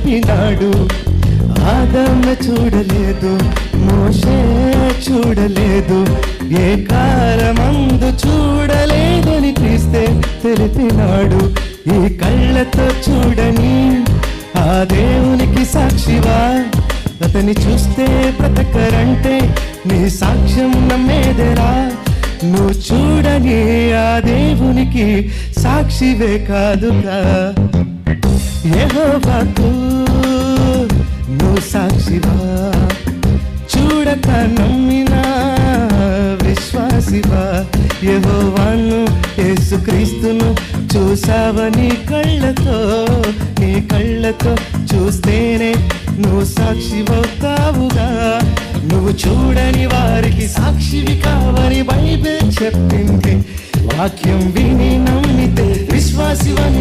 తెలిపినాడు. ఆదాము చూడలేదు, మోషే చూడలేదు, ఏ కాలమందు చూడలేదని క్రీస్తే తెలిపినాడు. ఈ కళ్ళతో చూడని ఆ దేవునికి సాక్షివా? అతని చూస్తే బ్రతకరంటే నీ సాక్ష్యం నమ్మేదెరా? నువ్వు చూడని ఆ దేవునికి సాక్షివే కాదుగా. యెహోవాకు నువ్వు సాక్షివా? చూడక నమ్మిన విశ్వాసివా? యెహోవాను యేసుక్రీస్తును చూసావని కళ్ళతో, నీ కళ్ళతో చూస్తేనే నువ్వు సాక్షివవుతావుగా. నువ్వు చూడని వారికి సాక్షివి కావని బైబిల్ చెప్పింది. వాక్యం విని నమ్మితే విశ్వాసివని